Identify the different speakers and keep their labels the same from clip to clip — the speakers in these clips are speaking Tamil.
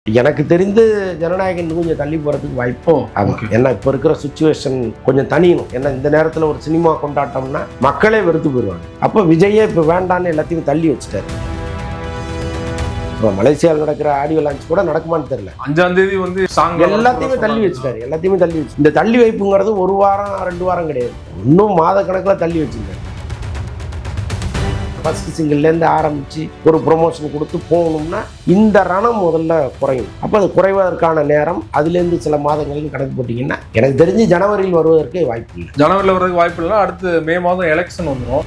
Speaker 1: எனக்கு தெரிந்து ஜனநாயகம் கொஞ்சம் தள்ளி போகிறதுக்கு வாய்ப்போ ஏன்னா இப்போ இருக்கிற சுச்சுவேஷன் கொஞ்சம் தனியணும். ஏன்னா இந்த நேரத்தில் ஒரு சினிமா கொண்டாட்டம்னா மக்களே வெறுத்து போயிடுவாங்க. அப்போ விஜயே இப்போ வேண்டான்னு எல்லாத்தையும் தள்ளி வச்சுட்டாரு. இப்போ மலேசியாவில் நடக்கிற ஆடியோ லான்ச் கூட நடக்குமான்னு தெரியல.
Speaker 2: 5ஆம் தேதி வந்து
Speaker 1: எல்லாத்தையுமே தள்ளி வச்சுட்டாரு. எல்லாத்தையுமே தள்ளி வச்சு இந்த தள்ளி வைப்புங்கிறது 1 வாரம் 2 வாரம் கிடையாது, இன்னும் மாத கணக்கில் தள்ளி வச்சுருக்காரு. ஃபர்ஸ்ட் சிங்கிள்லேருந்து ஆரம்பித்து ஒரு ப்ரொமோஷன் கொடுத்து போகணும்னா இந்த ரணம் முதல்ல குறையும். அப்போ அது குறைவதற்கான நேரம் அதுலேருந்து சில மாதங்களுக்கு கணக்கு போட்டிங்கன்னா எனக்கு தெரிஞ்சு ஜனவரியில் வருவதற்கு வாய்ப்பு இல்லை.
Speaker 2: ஜனவரியில் வர்றதுக்கு வாய்ப்பு இல்லைன்னா அடுத்து மே மாதம் எலெக்ஷன் வந்துடும்.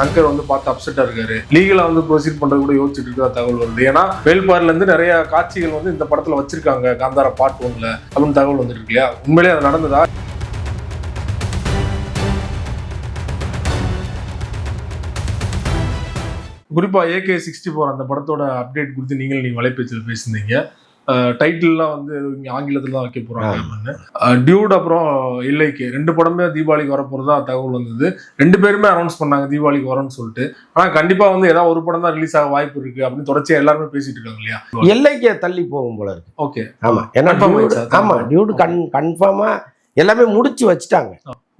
Speaker 2: சங்கர் வந்து பார்த்து அப்செட்டாக இருக்காரு. லீகலாக வந்து ப்ரொசீட் பண்ணுறது கூட யோசிச்சுட்டு இருக்கிற தகவல் வருது. ஏன்னா வேல்பாரிலேருந்து நிறைய காட்சிகள் வந்து இந்த படத்தில் வச்சிருக்காங்க, காந்தாரா பார்ட் 1ல அப்படின்னு தகவல் வந்துட்டு இருக்கு இல்லையா? உண்மையிலே அது நடந்ததா? குறிப்பாக AK-64 அந்த படத்தோட அப்டேட் கொடுத்து நீங்கள் வலைபேச்சில் பேசியிருந்தீங்க. டைட்டில்லாம் வந்து இங்கே ஆங்கிலத்தில் தான் வைக்க போகிறாங்க அப்படின்னு. டியூட் அப்புறம் இல்லைக்கு 2 படமே தீபாவளிக்கு வரப்போகிறதா தகவல் வந்தது. 2 பேருமே அனௌன்ஸ் பண்ணாங்க தீபாவளிக்கு வரோன்னு சொல்லிட்டு. ஆனால் கண்டிப்பாக வந்து ஏதாவது ஒரு படம் தான் ரிலீஸ் ஆக வாய்ப்பு இருக்குது அப்படின்னு தொடர்ச்சியாக எல்லாருமே பேசிட்டு இருக்காங்க இல்லையா?
Speaker 1: எல்லைக்கு தள்ளி போகும் போல இருக்கு.
Speaker 2: ஓகே,
Speaker 1: ஆமாம். ஏன்னா டியூட் கன்ஃபார்மாக எல்லாமே முடிச்சு வச்சுட்டாங்க.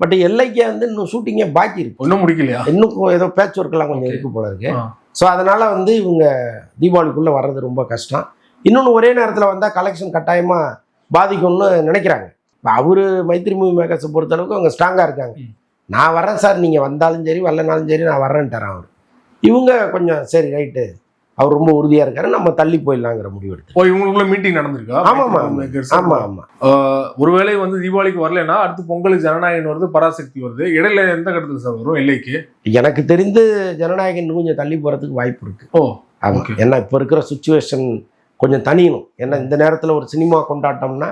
Speaker 1: பட் எல்லைக்கு வந்து இன்னும் ஷூட்டிங்கே பாக்கி இருக்கு, இன்னும்
Speaker 2: முடிக்கலையா?
Speaker 1: இன்னும் ஏதோ பேட்ச் ஒர்க்கெல்லாம் கொஞ்சம் இருக்கு போல இருக்கு. ஸோ அதனால வந்து இவங்க தீபாவளிக்குள்ளே வர்றது ரொம்ப கஷ்டம். இன்னொன்று ஒரே நேரத்தில் வந்தால் கலெக்ஷன் கட்டாயமாக பாதிக்கும்னு நினைக்கிறாங்க. இப்போ அவரு மைத்ரி மூவி மேக்கர்ஸை பொறுத்தளவுக்கு அவங்க ஸ்ட்ராங்காக இருக்காங்க. நான் வரேன் சார், நீங்கள் வந்தாலும் சரி வரலனாலும் சரி நான் வரேன்ட்டார் அவர். இவங்க கொஞ்சம் சரி ரைட்டு, அவர் ரொம்ப உறுதியாக இருக்காரு, நம்ம தள்ளி போயிடலாங்கிற முடிவு எடுத்து.
Speaker 2: இவங்களுக்குள்ள மீட்டிங் நடந்திருக்கா?
Speaker 1: ஆமாம்.
Speaker 2: ஒருவேளை வந்து தீபாவளிக்கு வரலன்னா அடுத்து பொங்கலுக்கு ஜனநாயகன் வருது, பராசக்தி வருது. இடையில எந்த கட்டத்தில் சார் வரும் எல்லைக்கு?
Speaker 1: எனக்கு தெரிந்து ஜனநாயகன் கொஞ்சம் தள்ளி போகிறதுக்கு வாய்ப்பு இருக்கு. ஆமாம். ஏன்னா இப்போ இருக்கிற சுச்சுவேஷன் கொஞ்சம் தனியணும். ஏன்னா இந்த நேரத்தில் ஒரு சினிமா கொண்டாட்டம்னா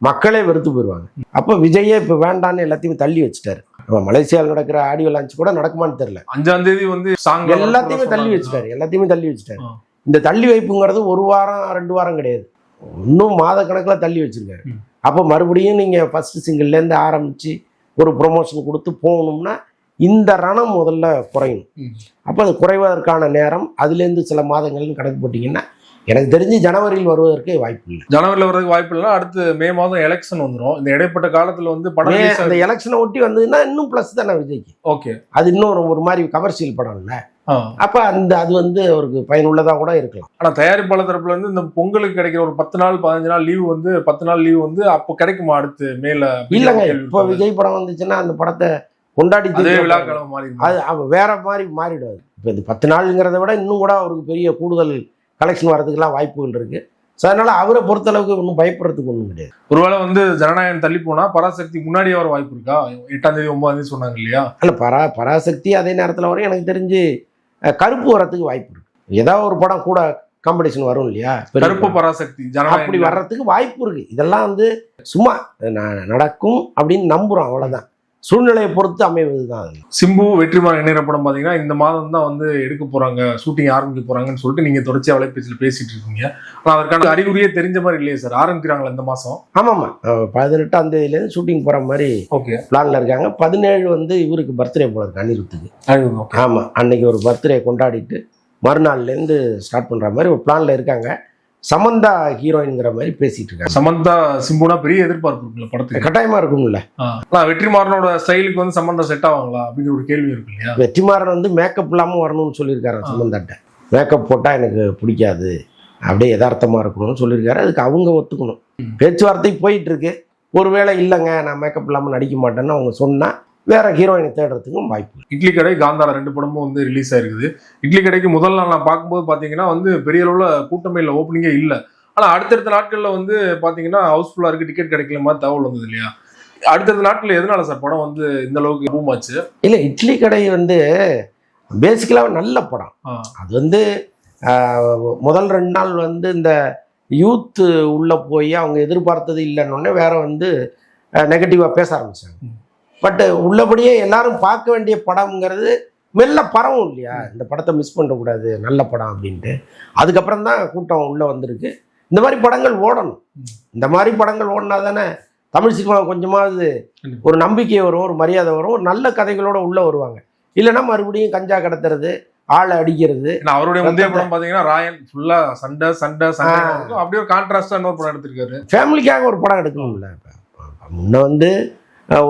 Speaker 1: மக்களே வெறுத்து போயிடுவாங்க. அப்போ விஜயே இப்போ வேண்டான்னு எல்லாத்தையும் தள்ளி வச்சுட்டாரு. மலேசியாவில் நடக்கிற ஆடியோ லான்ச் கூட நடக்குமான்னு தெரியல.
Speaker 2: 5ஆம் தேதி வந்து
Speaker 1: எல்லாத்தையுமே தள்ளி வச்சுட்டாரு. இந்த தள்ளி வைப்புங்கிறது 1 வாரம் 2 வாரம் கிடையாது, இன்னும் மாத கணக்கில் தள்ளி வச்சிருக்காரு. அப்போ மறுபடியும் நீங்கள் ஃபர்ஸ்ட் சிங்கிள்லேருந்து ஆரம்பித்து ஒரு ப்ரொமோஷன் கொடுத்து போகணும்னா இந்த ரணம் முதல்ல குறையும். அப்போ அது குறைவதற்கான நேரம் அதுலேருந்து சில மாதங்கள்னு கணக்கு போட்டிங்கன்னா எனக்கு தெரிஞ்சு ஜனவரியில் வருவதற்கு வாய்ப்பு இல்லை.
Speaker 2: ஜனவரியில் வர்றதுக்கு வாய்ப்பு இல்லைன்னா அடுத்து மே மாதம் எலெக்ஷன் வந்துடும். இந்த இடைப்பட்ட காலத்தில் வந்து படம்
Speaker 1: அந்த எலெக்ஷனை ஒட்டி வந்ததுன்னா இன்னும் ப்ளஸ் தானே விஜய்க்கு.
Speaker 2: ஓகே, அது
Speaker 1: இன்னும் ஒரு மாதிரி கமர்ஷியல் படம் இல்லை. அப்போ அது வந்து அவருக்கு பயனுள்ளதாக கூட இருக்கலாம்.
Speaker 2: ஆனால் தயாரிப்பாளர் தரப்புல இருந்து இந்த பொங்கலுக்கு கிடைக்கிற ஒரு 10 நாள் 15 நாள் லீவு வந்து 10 நாள் லீவு வந்து அப்போ கிடைக்குமா அடுத்து மேல?
Speaker 1: இல்லைங்க, இப்போ விஜய் படம் வந்துச்சுன்னா அந்த படத்தை கொண்டாடி அது வேற மாதிரி மாறிடுவார். இப்போ இது 10 நாளுங்கிறத விட இன்னும் கூட அவருக்கு பெரிய கூடுதல் கலெக்ஷன் வர்றதுக்கெல்லாம் வாய்ப்புகள் இருக்கு. ஸோ அதனால அவரை பொறுத்தளவுக்கு ஒன்றும் பயப்படுறதுக்கு ஒன்றும் கிடையாது.
Speaker 2: ஒருவேளை வந்து ஜனநாயகம் தள்ளி போனா பராசக்தி முன்னாடியே வர வாய்ப்பு இருக்கா? 8ஆம் தேதி 9ஆம் தேதி சொன்னாங்க இல்லையா?
Speaker 1: இல்லை, பராசக்தி அதே நேரத்தில் வரும். எனக்கு தெரிஞ்சு கருப்பு வரத்துக்கு வாய்ப்பு இருக்கு. ஏதாவது ஒரு படம் கூட காம்படிஷன் வரும் இல்லையா?
Speaker 2: கருப்பு பராசக்தி
Speaker 1: அப்படி வர்றதுக்கு வாய்ப்பு இருக்கு. இதெல்லாம் வந்து சும்மா நடக்கும் அப்படின்னு நம்புறோம், அவ்வளவுதான். சூழ்நிலையை பொறுத்து அமைவது தான்.
Speaker 2: சிம்பு வெற்றிமாறன் இணையற படம் பார்த்தீங்கன்னா இந்த மாதம் தான் வந்து எடுக்க போறாங்க, ஷூட்டிங் ஆரம்பிக்க போறாங்கன்னு சொல்லிட்டு நீங்க தொடர்ச்சியா வலைபேச்சில் பேசிட்டு இருக்கீங்க. ஆனால் அதற்கான அறிகுறியே தெரிஞ்ச மாதிரி இல்லையே சார்? ஆரம்பிக்கிறாங்களா இந்த மாதம்?
Speaker 1: ஆமாம்மா, 18ஆம் தேதியிலேருந்து ஷூட்டிங் போற மாதிரி பிளான்ல இருக்காங்க. 17 வந்து இவருக்கு பர்த்டே போல இருக்கு, அனிருத்துக்கு. ஆமா, அன்னைக்கு ஒரு பர்த்டே கொண்டாடிட்டு மறுநாள்லேருந்து ஸ்டார்ட் பண்ற மாதிரி ஒரு பிளான்ல இருக்காங்க. சமந்தா ஹீரோயின்ங்கிற மாதிரி பேசிட்டு இருக்காங்க.
Speaker 2: சமந்தா சிம்புனா பெரிய எதிர்பார்ப்பு இருக்குல்ல படத்துக்கு?
Speaker 1: கட்டாயமா இருக்கும்ல.
Speaker 2: வெற்றிமாறனோட ஸ்டைலுக்கு வந்து சமந்தா செட் ஆவாங்களா அப்படிங்கிற ஒரு கேள்வி இருக்கு இல்லையா?
Speaker 1: வெற்றிமாறன் வந்து மேக்கப் இல்லாமல் வரணும்னு சொல்லியிருக்காரு சமந்தாட்ட. மேக்கப் போட்டால் எனக்கு பிடிக்காது, அப்படியே யதார்த்தமா இருக்கணும்னு சொல்லியிருக்காரு. அதுக்கு அவங்க ஒத்துக்கணும். பேச்சுவார்த்தை போயிட்டு இருக்கு. ஒருவேளை இல்லைங்க நான் மேக்கப் இல்லாமல் நடிக்க மாட்டேன்னு அவங்க சொன்னா வேற ஹீரோயினை தேடுறதுக்கும் வாய்ப்பு.
Speaker 2: இட்லி கடை, காந்தாரா 2 படமும் வந்து ரிலீஸ் ஆயிருக்குது. இட்லி கடைக்கு முதல் நாள் நான் பார்க்கும்போது பார்த்தீங்கன்னா வந்து பெரிய அளவில் கூட்டமே இல்லை, ஓப்பனிங்கே இல்லை. ஆனால் அடுத்தடுத்த நாட்களில் வந்து பார்த்தீங்கன்னா ஹவுஸ்ஃபுல்லாக இருக்குது, டிக்கெட் கிடைக்கல மாதிரி தகவல் வந்தது இல்லையா? அடுத்தடுத்த நாட்களில் எதனால சார் படம் வந்து இந்த அளவுக்கு பூம் ஆச்சு?
Speaker 1: இல்லை, இட்லி கடை வந்து பேசிக்கலாக நல்ல படம். அது வந்து முதல் 2 நாள் வந்து இந்த யூத்து உள்ளே போய் அவங்க எதிர்பார்த்தது இல்லைன்னொடனே வேற வந்து நெகட்டிவாக பேச ஆரம்பிச்சாங்க. பட் உள்ளபடியே எல்லாரும் பார்க்க வேண்டிய படம்ங்கிறது மெல்ல பரவும் இல்லையா? இந்த படத்தை மிஸ் பண்ணக்கூடாது, நல்ல படம் அப்படின்ட்டு. அதுக்கப்புறம் தான் கூட்டம் உள்ளே வந்திருக்கு. இந்த மாதிரி படங்கள் ஓடணும். இந்த மாதிரி படங்கள் ஓடினா தானே தமிழ் சினிமா கொஞ்சமாவது ஒரு நம்பிக்கை வரும், ஒரு மரியாதை வரும், ஒரு நல்ல கதைகளோடு உள்ளே வருவாங்க. இல்லைன்னா மறுபடியும் கஞ்சா கடத்துறது, ஆளை அடிக்கிறது.
Speaker 2: அவருடைய முந்தைய படம் பாத்தீங்கன்னா ராயன் ஃபுல்லா சண்டை சண்டை சண்டை இருக்கும். அப்படியே ஒரு கான்ட்ராஸ்டா இன்னொரு படம் எடுத்திருக்காரு.
Speaker 1: ஃபேமிலிக்காக ஒரு படம் எடுக்கணும்ல. முன்ன வந்து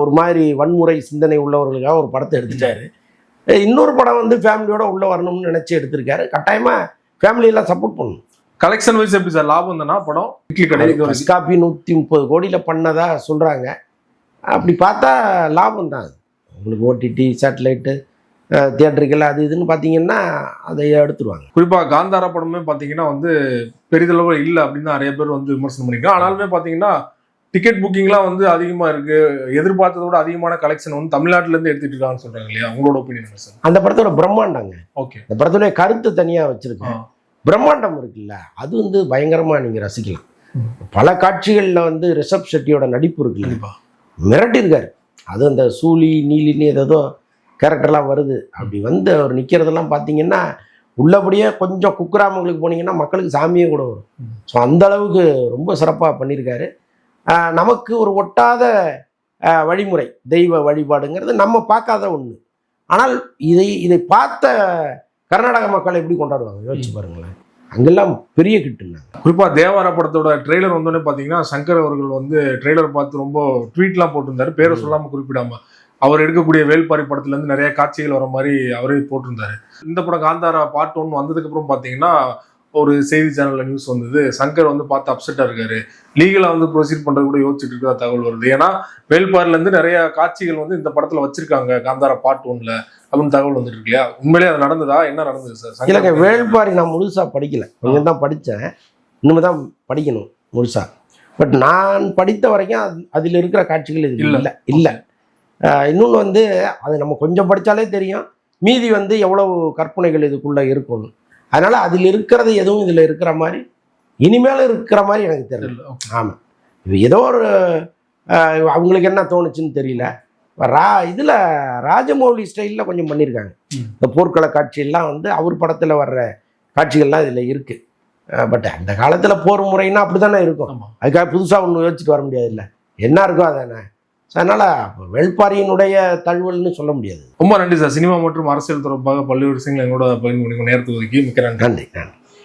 Speaker 1: ஒரு மாதிரி வன்முறை சிந்தனை உள்ளவர்களுக்காக ஒரு படத்தை எடுத்துட்டாரு. இன்னொரு படம் வந்து ஃபேமிலியோட உள்ள வரணும்னு நினைச்சு எடுத்திருக்காரு. கட்டாயமா ஃபேமிலியெல்லாம் சப்போர்ட் பண்ணணும்.
Speaker 2: கலெக்ஷன் வைஸ் எப்படி சார் லாபம் தானா படம்? இட்லி கடை
Speaker 1: காப்பி 130 கோடியில பண்ணதா சொல்றாங்க. அப்படி பார்த்தா லாபம் தான். உங்களுக்கு ஓடிடி சேட்டலைட்டு தியேட்டருக்கெல்லாம் அது இதுன்னு பார்த்தீங்கன்னா அதை எடுத்துருவாங்க.
Speaker 2: குறிப்பாக காந்தாரா படமே பார்த்தீங்கன்னா வந்து பெரிதளவு இல்லை அப்படின்னு நிறைய பேர் வந்து விமர்சனம் பண்ணிக்கலாம். ஆனாலுமே பார்த்தீங்கன்னா டிக்கெட் புக்கிங்லாம் வந்து அதிகமாக இருக்கு, எதிர்பார்த்ததை விட அதிகமான கலெக்ஷன் வந்து தமிழ்நாட்டிலேருந்து எடுத்துட்டு இருக்காங்கன்னு சொல்றாங்க இல்லையா? உங்களோட ஒப்பீனியன் சார்?
Speaker 1: அந்த படத்தோட பிரம்மாண்டாங்க.
Speaker 2: ஓகே,
Speaker 1: இந்த படத்துடைய கருத்து தனியாக வச்சிருக்கேன். பிரம்மாண்டம் இருக்குல்ல, அது வந்து பயங்கரமாக நீங்கள் ரசிக்கலாம். பல காட்சிகளில் வந்து ரிஷப் ஷெட்டியோட நடிப்பு இருக்குல்ல, மிரட்டிருக்காரு. அது அந்த சூலி நீலின்னு ஏதோ கேரக்டர்லாம் வருது. அப்படி வந்து அவர் நிற்கிறதெல்லாம் பார்த்தீங்கன்னா உள்ளபடியே கொஞ்சம் குக்கிராமங்களுக்கு போனீங்கன்னா மக்களுக்கு சாமியே கூட வரும். ஸோ அந்த அளவுக்கு ரொம்ப சிறப்பாக பண்ணியிருக்காரு. நமக்கு ஒரு ஒட்டாத வழிமுறை தெய்வ வழிபாடுங்கிறது நம்ம பார்க்காத ஒன்று. ஆனால் இதை பார்த்த கர்நாடக மக்கள் எப்படி கொண்டாடுவாங்க யோசிச்சு பாருங்களேன். அங்கெல்லாம் பெரிய கிட்டுனாங்க.
Speaker 2: குறிப்பாக தேவாரா படத்தோட ட்ரெய்லர் வந்தோடனே பார்த்தீங்கன்னா சங்கர் அவர்கள் வந்து ட்ரெய்லர் பார்த்து ரொம்ப ட்வீட்லாம் போட்டிருந்தாரு, பேரை சொல்லாமல் குறிப்பிடாம. அவர் எடுக்கக்கூடிய வேல்பாரி படத்துலேருந்து நிறைய காட்சிகள் வர மாதிரி அவரே போட்டிருந்தாரு. இந்த படம் காந்தாரா பார்ட் 1 வந்ததுக்கப்புறம் பார்த்தீங்கன்னா ஒரு செய்தி சேனலில் நியூஸ் வந்தது, சங்கர் வந்து பார்த்து அப்செட்டாக இருக்காரு, லீகலாக வந்து ப்ரொசீட் பண்ணுறது கூட யோசிச்சுட்டு இருக்கிற தகவல் வருது. ஏன்னா வேல்பாரிலேருந்து நிறைய காட்சிகள் வந்து இந்த படத்தில் வச்சிருக்காங்க காந்தாரா பார்ட் 1ல அப்படின்னு தகவல் வந்துட்டு இருக்கு இல்லையா? உண்மையிலே அது நடந்ததா? என்ன நடந்தது சார்?
Speaker 1: இல்லைங்க, வேள்பாரி நான் முழுசாக படிக்கல, கொஞ்சம் தான் படித்தேன். இனிமே தான் படிக்கணும் முழுசாக. பட் நான் படித்த வரைக்கும் அதில் இருக்கிற காட்சிகள் இது இல்லை இல்லை. இன்னொன்று வந்து அது நம்ம கொஞ்சம் படித்தாலே தெரியும், மீதி வந்து எவ்வளவு கற்பனைகள் இதுக்குள்ளே இருக்கும்னு. அதனால் அதில் இருக்கிறது எதுவும் இதில் இருக்கிற மாதிரி இனிமேல் இருக்கிற மாதிரி எனக்கு தெரியல. ஆமாம், இது ஏதோ ஒரு அவங்களுக்கு என்ன தோணுச்சுன்னு தெரியல. இதில் ராஜமௌலி ஸ்டைலில் கொஞ்சம் பண்ணியிருக்காங்க. இந்த போர்க்கள காட்சியெல்லாம் வந்து அவர் படத்தில் வர்ற காட்சிகள்லாம் இதில் இருக்குது. பட் அந்த காலத்தில் போர் முறைன்னா அப்படி தானே இருக்கும். அதுக்காக புதுசாக ஒன்று யோசிச்சுட்டு வர முடியாது. இல்லை, என்ன இருக்கோ அதானே. அதனால் வேள்பாரியினுடைய தழுவல்னு சொல்ல முடியாது.
Speaker 2: ரொம்ப நன்றி சார். சினிமா மற்றும் அரசியல் தொடர்பாக பல்வேறு விஷயங்கள் எங்களோட பகிர்ந்து நேரத்துக்கு ஒதுக்கி மிக்க நன்றி.
Speaker 1: நன்றி.